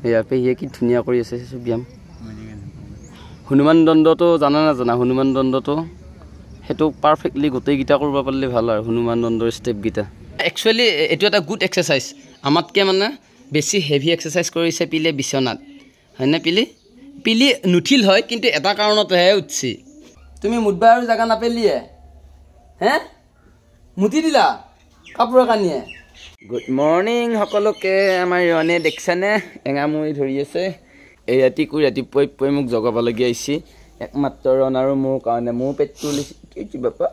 এয়া পেহীয়ে কি ধুনীয়া কৰি আছে ব্যায়াম হনুমান দণ্ডটো জানা নাজানা হনুমান দণ্ডটো সেইটো পাৰফেক্টলি গোটেইকেইটা কৰিব পাৰিলে ভাল আৰু হনুমান দণ্ডৰ ষ্টেপকেইটা একচুৱেলি এইটো এটা গুড এক্সাৰচাইজ আমাতকৈ মানে বেছি হেভি এক্সাৰচাইজ কৰিছে পিলে বিচনাত হয়নে পিলি নুঠিল হয় কিন্তু এটা কাৰণতেহে উঠছি তুমি মুঠবা আৰু জাগা নাপেলিয়ে হে মুঠি দিলা কাপোৰৰ কানিয়ে গুড মৰ্ণিং সকলোকে আমাৰ ৰণে দেখিছানে এঙামুৰি ধৰি আছে এই ৰাতিপুৱাই মোক জগাবলগীয়া আহিছে একমাত্ৰ ৰণ আৰু মোৰ কাৰণে মোৰ পেটটো উলিছে বাপা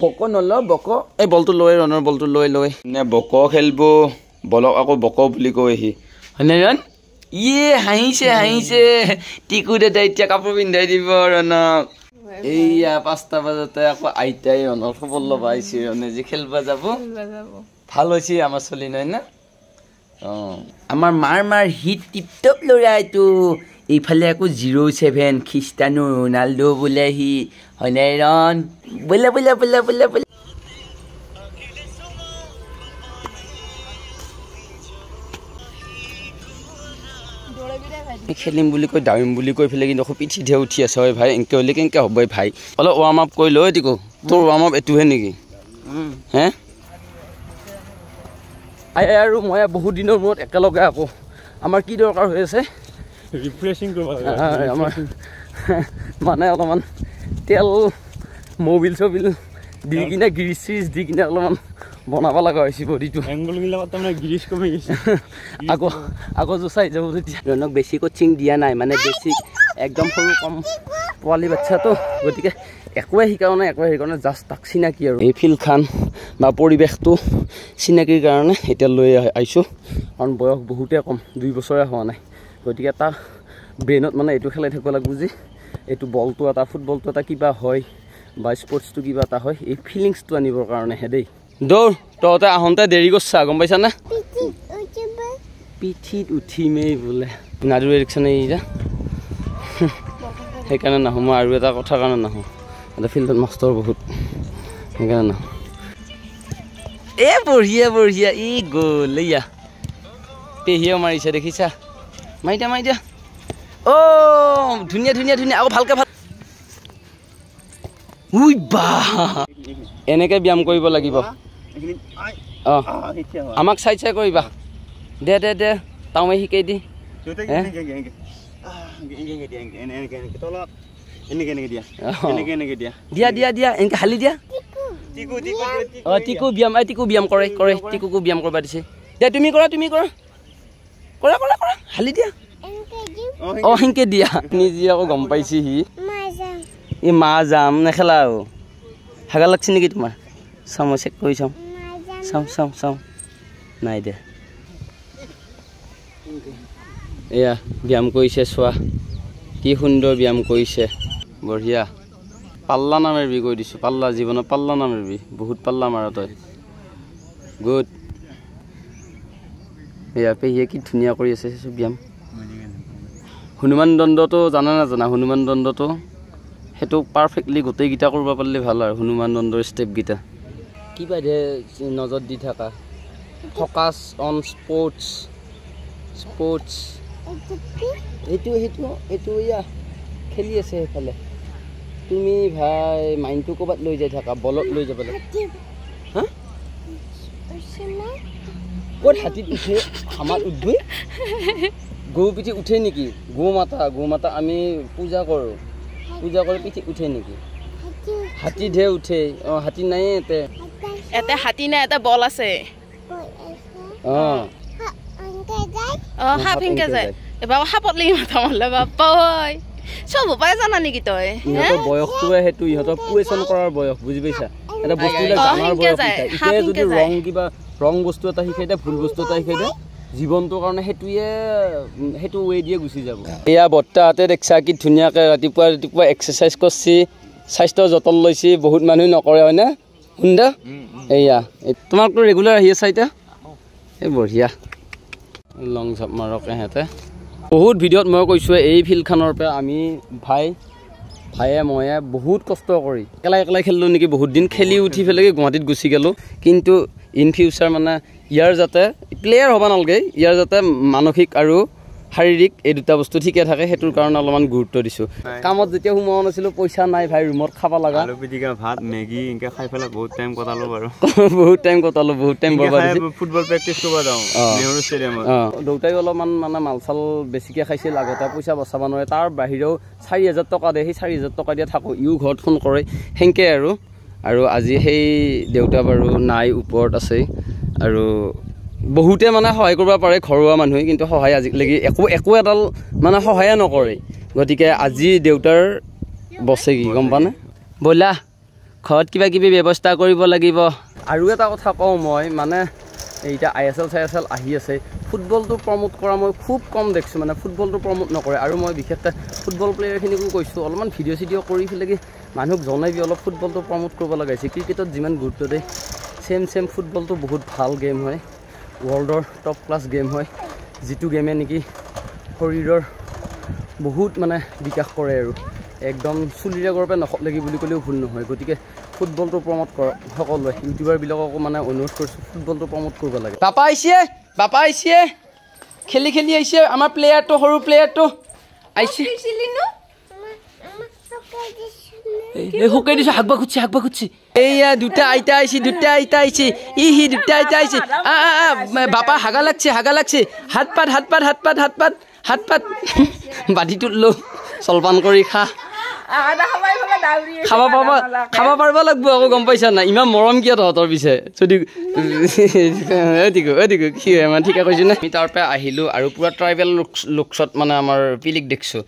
বক নল বক এই বলটো লৈ ৰণৰ বলটো লৈ নে বক খেলিব বলক আকৌ বক বুলি কৈ আহি হয়নে ৰণ ইয়ে হাঁহিছে টিকু দাদা এতিয়া কাপোৰ পিন্ধাই দিব ৰণক এইয়া 5টা বজাতে আকৌ আইতাই ৰণৰ খবৰ ল'ব আহিছে ৰণে যে খেলিব যাব ভাল হৈছে আমাৰ চলি নহয় না আমাৰ মাৰ হিট টিপটপ ল'ৰা এইটো এইফালে আকৌ 07 খ্ৰীষ্টানো ৰনাল্ডো বোলে সি হয়নে ৰণ বোলে খেলিম বুলি কৈ দাউৰিম বুলি কৈ পেলাই কিন্তু পিঠিতে উঠি আছে হয় ভাই এনেকৈ হ'লে কেনেকৈ হ'ব ভাই অলপ ৱাৰ্ম আপ কৰি লৈ দিকো তোৰ ৱাৰ্ম আপ এইটোহে নেকি হে আৰু মই বহুত দিনৰ মূৰত একেলগে আকৌ আমাৰ কি দৰকাৰ হৈ আছে ৰিফ্ৰেছিং কৰিব আমাৰ মানে অলপমান তেল মবিল চবিল দি কিনে গ্ৰীজ চিজ দি কিনে অলপমান বনাব লগা হৈছে বডিটো এংগলবিলাকত তাৰমানে গ্ৰীজ কমি গৈছে আকৌ জোচাই যাব তেতিয়া ৰণক বেছি কোচিং দিয়া নাই মানে বেছি একদম সৰু কম পোৱালি বাচ্চাটো গতিকে একোৱে শিকাও নাই জাষ্ট তাক চিনাকি আৰু এই ফিল্ডখন বা পৰিৱেশটো চিনাকিৰ কাৰণে এতিয়া লৈ আহিছোঁ কাৰণ বয়স বহুতেই কম 2 বছৰে হোৱা নাই গতিকে তাৰ ব্ৰেইনত মানে এইটো খেলাই থাকিব লাগিব যে এইটো বলটো এটা ফুটবলটো এটা কিবা হয় বা স্পৰ্টছটো কিবা এটা হয় এই ফিলিংছটো আনিবৰ কাৰণেহে দেই দৌৰ তহঁতে আহোঁতে দেৰি কৰিছা গম পাইছানে পিঠিত উঠিমেই বোলে নাদুৰ এৰিকশ্যনে এইয়া সেইকাৰণে নাহোঁ মই আৰু এটা কথাৰ কাৰণে নাহোঁ এটা ফিল্ডত মাষ্টৰ বহুত সেইকাৰণে নাহোঁ বঢ়িয়া ই গ'ল এয়া পেহীয়েও মাৰিছে দেখিছা মাৰি দিয়া ধুনীয়া আকৌ ভালকে ভাল উই বা এনেকৈ ব্যায়াম কৰিব লাগিব আমাক চাই কৰিবা দে তাৱে শিকাই দি দিয়া এনেকৈ হালি দিয়া টিকু ব্যায়াম কৰে টিকুকো ব্যায়াম কৰিব দিছে দে তুমি কৰা হালি দিয়া সেনেকৈ দিয়া নিজে আকৌ গম পাইছে সি এই মা যাম নেখেলা আৰু হাগা লাগছে নেকি তোমাৰ চাওঁ মই চেক কৰি চাওঁ নাই দে এয়া ব্যায়াম কৰিছে চোৱা কি সুন্দৰ ব্যায়াম কৰিছে বঢ়িয়া পাল্লা নামাৰিবি কৈ দিছোঁ জীৱনত পাল্লা নামাৰিবি বহুত পাল্লা মাৰা তই গুড এয়া পেহীয়ে কি ধুনীয়া কৰি আছে ব্যায়াম হনুমান দণ্ডটো জানা নাজানা হনুমান দণ্ডটো সেইটো পাৰফেক্টলি গোটেইকেইটা কৰিব পাৰিলে ভাল আৰু হনুমান দণ্ডৰ ষ্টেপকেইটা কি বাদে নজৰ দি থাকা ফ'কাছ অন স্পৰ্টছ এইটো এয়া খেলি আছে সেইফালে তুমি ভাই মাইণ্ডটো ক'ৰবাত লৈ যাই থাকা বলত লৈ যাব লাগে হা ক'ত হাতীত উঠে আমাৰ উঠবই গৰু পিঠি উঠে নেকি গৌ মাতা আমি পূজা কৰি পিঠি উঠে নেকি হাতীতহে উঠে হাতী নাই এটা হাতী নাই এটা বল আছে সাপ সেনকে যায় এবাৰ সাপত লাগি মাথা মাৰিলে বাপ্পা হয় চব উপায় জানা নেকি তই ইহঁতৰ বয়সটোৱে সেইটো ইহঁতৰ কুৱেশ্যন কৰাৰ বয়স বুজি পাইছা এটা বস্তুবিলাক জানাৰ বয়স এতিয়া যদি ৰং বস্তু এটা শিকাই দিয়ে ভুল বস্তু এটা শিকাই দিয়ে জীৱনটোৰ কাৰণে সেইটো ৱে দিয়ে গুচি যাব এয়া বৰ্তাহঁতে দেখিছা কি ধুনীয়াকৈ ৰাতিপুৱা এক্সাৰচাইজ কৰিছে স্বাস্থ্যৰ যতন লৈছে বহুত মানুহে নকৰে হয়নে শুন্দা এয়া তোমাকতো ৰেগুলাৰ আহি আছা এতিয়া এই বঢ়িয়া লং জাপ মাৰক ইহঁতে বহুত ভিডিঅ'ত মই কৈছোঁ এই ফিল্ডখনৰ পৰা আমি ভায়ে ময়ে বহুত কষ্ট কৰি একেলাই খেলিলোঁ নেকি বহুত দিন খেলি উঠি পেলাই গুৱাহাটীত গুচি গ'লোঁ কিন্তু ইন ফিউচাৰ মানে ইয়াৰ যাতে প্লেয়াৰ হ'ব নালাগে ইয়াৰ যাতে মানসিক আৰু শাৰীৰিক এই দুটা বস্তু ঠিকে থাকে সেইটোৰ কাৰণে অলপমান গুৰুত্ব দিছোঁ কামত যেতিয়া সোমোৱা নাছিলোঁ পইচা নাই ভাই ৰুমত খাব লগা আলু পিটিকা ভাত মেগী এনেকৈ খাই পেলাই বহুত টাইম কটালোঁ বাৰু বহুত টাইম বৰবাদ ফুটবল প্ৰেক্টিচ কৰিব যাওঁ নেহৰু ষ্টেডিয়ামত দেউতাই অলপমান মানে মাল চাল বেছিকৈ খাইছিল আগতে পইচা বচাব নোৱাৰে তাৰ বাহিৰেও 4,000 টকা দিয়ে সেই 4,000 টকা দিয়ে থাকোঁ ইও ঘৰত ফোন কৰে সেনেকৈ আৰু আজি সেই দেউতা বাৰু নাই ওপৰত আছে আৰু বহুতে মানে সহায় কৰিব পাৰে ঘৰুৱা মানুহে কিন্তু সহায় আজিলৈকে একো এডাল মানে সহায়ে নকৰে গতিকে আজি দেউতাৰ বছে কি গম পানে ব'লা ঘৰত কিবা কিবি ব্যৱস্থা কৰিব লাগিব আৰু এটা কথা কওঁ মই মানে এতিয়া ISL আহি আছে ফুটবলটো প্ৰমোট কৰা মই খুব কম দেখিছোঁ মানে ফুটবলটো প্ৰমোট নকৰে আৰু মই বিশেষকৈ ফুটবল প্লেয়াৰখিনিকো কৈছোঁ অলপমান ভিডিঅ' চিডিঅ' কৰি পেলাই মানুহক জনাবি অলপ ফুটবলটো প্ৰমোট কৰিব লগাইছে ক্ৰিকেটত যিমান গুৰুত্ব দিয়ে চেম ফুটবলটো বহুত ভাল গেম হয় ৱৰ্ল্ডৰ টপ ক্লাছ গেম হয় যিটো গেমে নেকি শৰীৰৰ বহুত মানে বিকাশ কৰে আৰু একদম চুলিৰে গৰ্বে নখত লাগি বুলি ক'লেও ভুল নহয় গতিকে ফুটবলটো প্ৰমোট কৰক সকলোৱে ইউটিউবাৰবিলাককো মানে অনুৰোধ কৰিছোঁ ফুটবলটো প্ৰমোট কৰিব লাগে বাপা আহিছে খেলি আহিছে আমাৰ প্লেয়াৰটো সৰু প্লেয়াৰটো আহিছে শুকাই দিছোঁ হাকবা খুজিছে এইয়া দুটা আইতা আহিছে সি দুটা আইতা আহিছে বাপা হাগা লাগছে হাত পাত বাতিটোত লো জলপান কৰি খাব পাৰিব লাগিব আকৌ গম পাইছা নাই ইমান মৰম কিয় তহঁতৰ পিছে যদি কি হয় মানে ঠিকে কৈছোঁ নে আমি তাৰ পৰা আহিলোঁ আৰু পূৰা ট্ৰাইবেল লুকছত মানে আমাৰ পিলিক দেখিছোঁ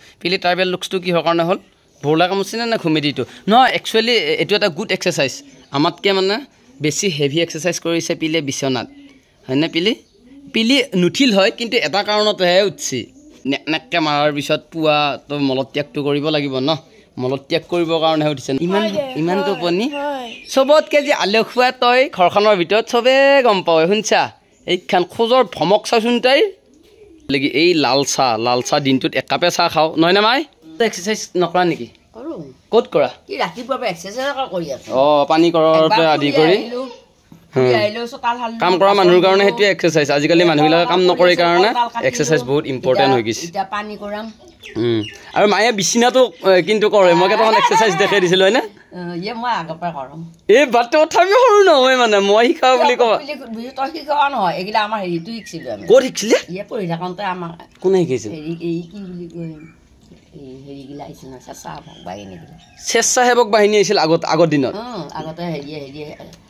ট্ৰাইবেল লুকছটো কিহৰ কাৰণে হ'ল বৰলা কামচিনে নে ঘুমেদিটো নহয় একচুৱেলি এইটো এটা গুড এক্সাৰচাইজ আমাতকৈ মানে বেছি হেভি এক্সাৰচাইজ কৰিছে পিলে বিচনাত হয়নে পিলি নুঠিল হয় কিন্তু এটা কাৰণতেহে উঠছি নেকনেককৈ মাৰাৰ পিছত পুৱা তো মলত্যাগটো কৰিব লাগিব ন মলত্যাগ কৰিবৰ কাৰণেহে উঠিছে ইমান টোপনি চবতকৈ যে আলসুৱা তই ঘৰখনৰ ভিতৰত চবেই গম পাৱ শুনছা এইখন খোজৰ ভমক চাচোন তাইৰ লাগি এই লাল চাহ দিনটোত একাপে চাহ খাওঁ নহয় নে মাই এক্সাৰচাইজ নকৰা নেকি ক'ত কৰা পানী কৰাৰ আদি কৰি কাম কৰা মানুহৰ কাৰণে সেইটোৱে এক্সাৰচাইজ আজিকালি মানুহবিলাকে কাম নকৰে কাৰণে এক্সাৰচাইজ বহুত ইম্পৰ্টেণ্ট হৈ গৈছে আৰু মায়ে বিচনাটো কিন্তু কৰে মই কেইটামান এক্সাৰচাইজ দেখাই দিছিলোঁ হয়নে এই বাটটো তথাপিও সৰু নহয় মানে মই শিকা বুলি কওঁ ক'ত শিকিছিলে কোনে শিকাইছিল স্বেচ্ছাসেৱক বাহিনী আহিছিল আগৰ দিনত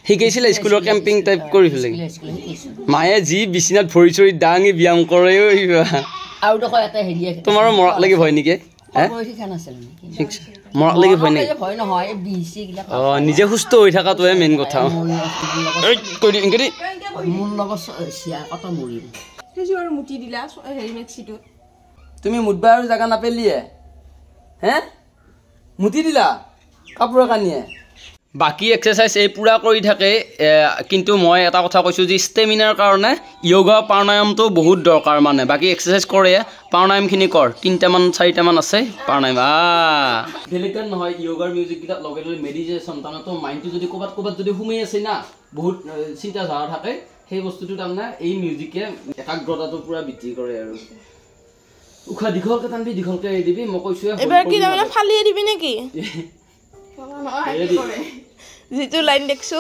শিকাইছিলে স্কুলৰ কেম্পিং টাইপ কৰি পেলাই মায়ে যি বিচনাত ভৰি চৰি দাঙি ব্যায়াম কৰে তোমাৰো মৰাক লাগি ভয় নেকি মৰাক লাগি ভয় নেকি নিজে সুস্থ হৈ থকাটোহে মেইন কথা তুমি মুঠবা আৰু জেগা নাপেলিয়ে হে মুঠি দিলা কাপোৰৰ কানিয়ে বাকী এক্সাৰচাইজ এই পূৰা কৰি থাকে কিন্তু মই এটা কথা কৈছোঁ যে ষ্টেমিনাৰ কাৰণে য়োগা প্ৰাণায়ামটো বহুত দৰকাৰ মানে বাকী এক্সাৰচাইজ কৰে প্ৰাণায়ামখিনি কৰ 3টামান 4টামান আছে প্ৰাণায়াম বেলেগ নহয় য়োগাৰ মিউজিকবিলাক লগাই লৈ মেডিটেশ্যন তাৰমানে মাইণ্ডটো যদি ক'ৰবাত যদি সোমাই আছে না বহুত চিন্তা ধাৰা থাকে সেই বস্তুটো তাৰমানে এই মিউজিকে একাগ্ৰতাটো পূৰা বৃদ্ধি কৰে আৰু উখা দীঘলকে টানবি দীঘলকে এৰি দিবি মই কৈছোঁ এবাৰ কি তাৰমানে ফালিয়ে দিবি নেকি যিটো লাইন দেখছো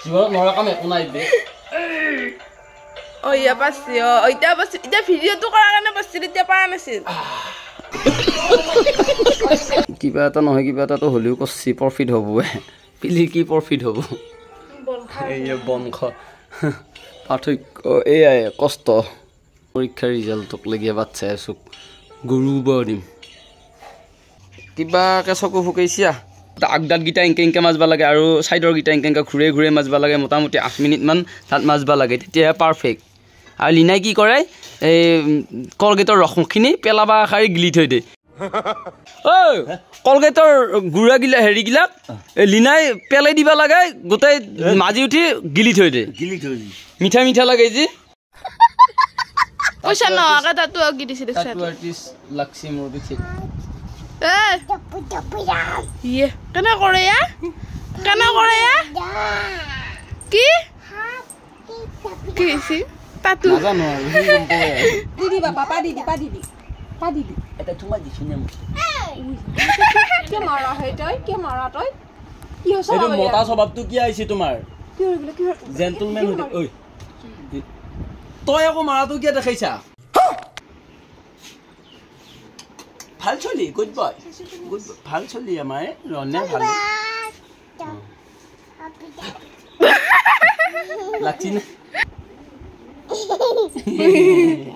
জীৱনত নৰা কাম একো নাই বে ইয়া পাছি এতিয়া ভিডিঅ'টো কৰাৰ কাৰণে পাছিল এতিয়া পৰা নাছিল কিবা এটা নহয় কিবা এটাতো হ'লেও কষ্ট প্ৰফিট হ'ব পিলিৰ কি প্ৰফিট হ'ব বংশ পাৰ্থক্য এয়াই কষ্ট পৰীক্ষাৰ ৰিজাল্টক লগিয়া বাট চাই আছোঁ গৰু বৰ দিম কিবাকৈ চকু ফুকাইছা আগদাঁতকেইটা এংকে মাছবা লাগে আৰু ছাইডৰকেইটা এংকে ঘূৰে মাছবা লাগে মোটামুটি 8 মিনিটমান তাত মাছবা লাগে তেতিয়াহে পাৰফেক্ট আৰু লিনাই কি কৰে এই কলগেটৰ ৰসখিনি পেলাবা খাৰি গিলি থৈ দিয়ে কলগেটৰ গুড়াগিলা হেৰিগিলাক লিনাই পেলাই দিবা লাগে গোটেই মাজি উঠি গিলি থৈ দিয়ে মিঠা লাগে যি পইচা নহাকে তাতো আঁকি দিছিল লাগছি মোৰ বিশেষ কেনে কৰে কি কি হৈছে তাতো নাজানো আৰু সি গম পায় দিদি বাবা পা দিদি এটা তোমাক দিছো নে কে মাৰা হয় তই কে মাৰা তই কি হৈছে এইটো মতা স্বভাৱটো কি আহিছে তোমাৰ কি হৈ গ'ল কি জেন্টলমেন হৈ ঐ তই আকৌ মাৰাটো কিয় দেখাইছা ভাল চলি গুড বয় ভাল চলি আমাৰ ৰনে ভাল লাগছি না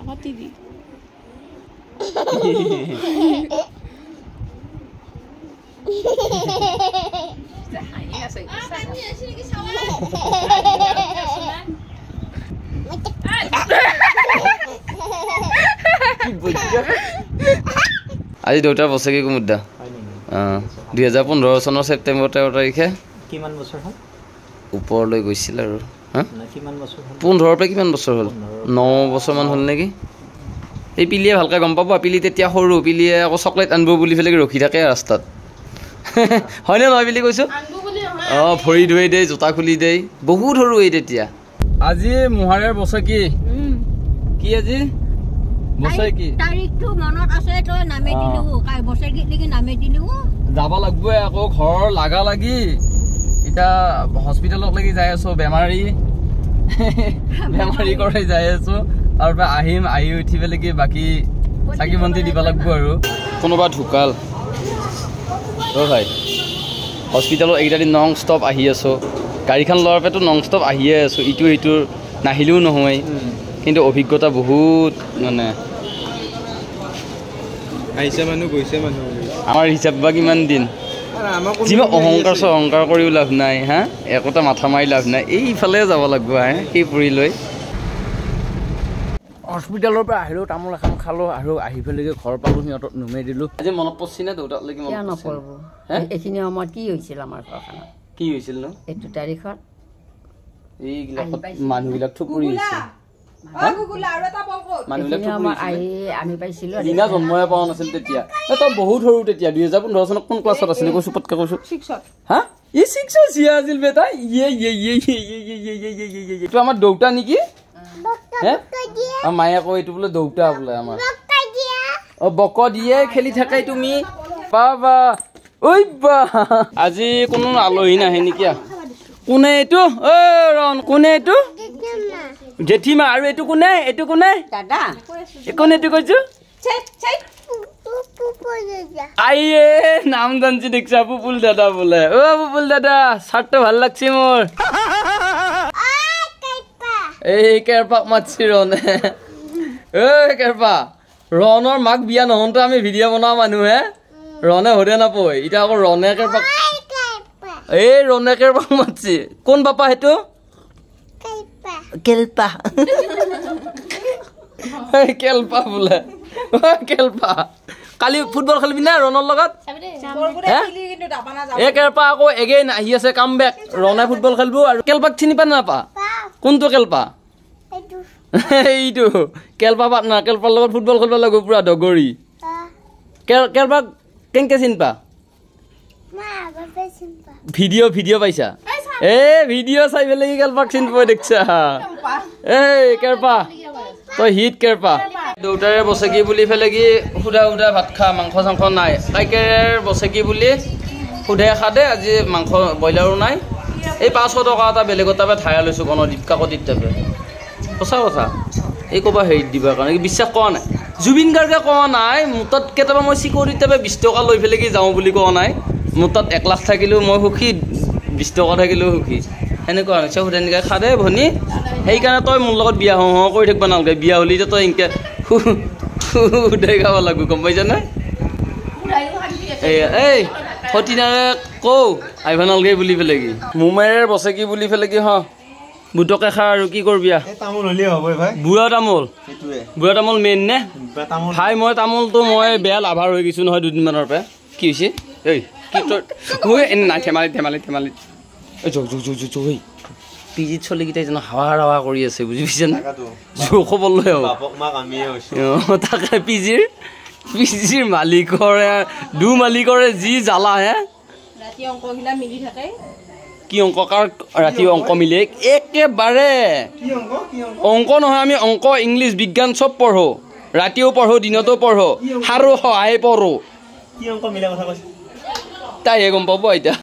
কাটি দি আজি দেউতাৰ বছকি মুদ্দা 2015 চনৰ ছেপ্টেম্বৰ 13 তাৰিখে কিমান বছৰ হ'ল ওপৰলৈ গৈছিল আৰু কিমান বছৰ হ'ল 15 পৰা কিমান বছৰ হ'ল 9 বছৰমান হ'ল নেকি এই পিলিয়ে ভালকৈ গম পাব পিলি তেতিয়া সৰু পিলিয়ে আকৌ চকলেট আনব বুলি ফেলে ৰখি থাকে ৰাস্তাত হয়নে নহয় বুলি কৈছো ভৰি ধুই দেই জোতা খুলি দেই বহুত সৰু এই তেতিয়া আজি মোহাৰৰ বছকি কি আজি বছকি তাৰিখটো মনত আছে তই নামে দিলু কাই বছকি লাগি নামে দিলু যাব লাগব আকৌ ঘৰ লাগা লাগি এটা হস্পিটালত লাগি যাই আছো বেমাৰী কৰে যাই আছো আৰু আহিম আহি উঠি পেলাই কি বাকী চাকি বন্তি দিব লাগব আৰু কোনোবা ঢুকাল ভাই হস্পিটালত এইকেইটা দিন নন ষ্টপ আহি আছো গাড়ীখন লোৱাৰ পৰাতো নন ষ্টপ আহিয়ে আছো ইটো সিটোৰ নাহিলেও নহয় কিন্তু অভিজ্ঞতা বহুত মানে আহিছে মানুহ গৈছে মানুহ আমাৰ হিচাপ বা কিমান দিন যিমান অহংকাৰ কৰিও লাভ নাই হা একোটা মাথা মাৰি লাভ নাই এইফালে যাব লাগিব সেই পুৰি লৈ হস্পিটালৰ পৰা আহিলো তামোল এখন খালো আৰু আহি পেলাই ঘৰ পালো সিহঁতক নুমাই দিলো আজি মনত পৰছি নে দেউতালৈকে মনত নপৰব এইখিনি সময়ত কি হৈছিল আমাৰ ঘৰখনত কি হৈছিল ন এইটো তাৰিখত এইগিলাকত মানুহবিলাক ঠুকুৰি হৈছে আমি পাইছিলো লীনা জন্মহে পোৱা নাছিল তেতিয়া তই বহুত সৰু তেতিয়া 2015 চনত কোন ক্লাছত আছিলি কৈছো পটকে কৈছো হা ই 6 চিয়া আছিল বেটা এইটো আমাৰ দেউতা নেকি মায়ে কয় এইটো বোলে দেউতা বোলে আমাৰ বক দিয়ে খেলি থাকাই তুমি বাবা ঐ বা আজি কোনো আলহী নাহে নেকি কোনে এইটো অ ৰন কোনে এইটো জেঠিমা আৰু এইটো কোনে দাদা কোনে এইটো কৈছো আইয়ে নাম জানছি দেখছা পুপুল দাদা বোলে অ পুপুল দাদা শার্টটো ভাল লাগছে মোৰ এই কেৰপাক মাতছি ৰনে কেৰপা ৰণৰ মাক বিয়া নহওঁতে আমি ভিডিঅ' বনোৱা মানুহে ৰনে হৰে নাপয় এতিয়া আকৌ ৰনে কেৰপাক এই ৰনে কেৰপাক মাতছি কোন বাপা সেইটো কেলপা কেলপা বোলে কেলপা কালি ফুটবল খেলিবি না ৰণৰ লগত এই কেলপা আকৌ এগেইন আহি আছে কাম বেক ৰনে ফুটবল খেলিব আৰু কেলপাক চিনি পা নাপা কোনটো কেলপা এইটো কেলপা পাৰ্টনাৰ কেলপাৰ লগত ফুটবল খেলিব লাগিব পুৰা ডগৰি কেলপাক কেনেকে চিনি পা ভিডিঅ' পাইছা ভিডিঅ' চাই পেলাই কেলপাক চিনি পোৱা দেখছা এই কেৰপা তই হিট কেৰপা দেউতাৰে বছকি বুলি ফেলে কি সুধা ভাত খা মাংস চাংস নাই কাইকেৰ বছকি বুলি সুধে খাদে আজি মাংস ব্ৰইলাৰো নাই এই 500 টকা এটা বেলেগত তাপে ধাৰা লৈছো গণদীপ কাকতিত তাপে সঁচা কথা এই ক'বা হেৰিত দিবৰ কাৰণে বিশ্বাস কৰা নাই জুবিন গাৰ্গে কোৱা নাই মোৰ তাত কেতিয়াবা মই চিকিউৰিটি তাপে 20 টকা লৈ ফেলে কি যাওঁ বুলি কোৱা নাই মোৰ তাত 1 লাখ থাকিলেও মই সুখী 20 টকা থাকিলেও সুখী সেনেকুৱা হৈছে সুধে এনেকৈ খাদে ভনী সেইকাৰণে তই মোৰ লগত বিয়া হওঁ কৰি থাকিব নালাগে বিয়া হ'লি তই এনেকৈ সুধাই খাব লাগিব গম পাইছা নে এই সতীনাৰে কওঁ আহিব নালাগে বুলি পেলাই কি মোমাইৰ বছকি বুলি পেলাই কি বুটকে খা আৰু কি কৰবি বুঢ়া তামোল মেইন নে ভাই মই তামোলটো মই বেয়া লাভাৰ হৈ গৈছোঁ নহয় 2 দিনমানৰ পৰা কি হৈছে এই কি তই নাই ধেমালি পিজিত চলিকেইটাই জানো হাৱা কৰি আছে বুজি পাইছে না খবৰলৈ তাকে পিজিৰ মালিকৰে মালিকৰে যি জ্বালা হে কি অংক কাৰ ৰাতি অংক মিলে একেবাৰে অংক নহয় আমি অংক ইংলিছ বিজ্ঞান চব পঢ়ো ৰাতিও পঢ়ো দিনতো পঢ়ো সাৰো সহায় পঢ়ো কি অংক মিলা কথা কৈছে তাইহে গম পাব এতিয়া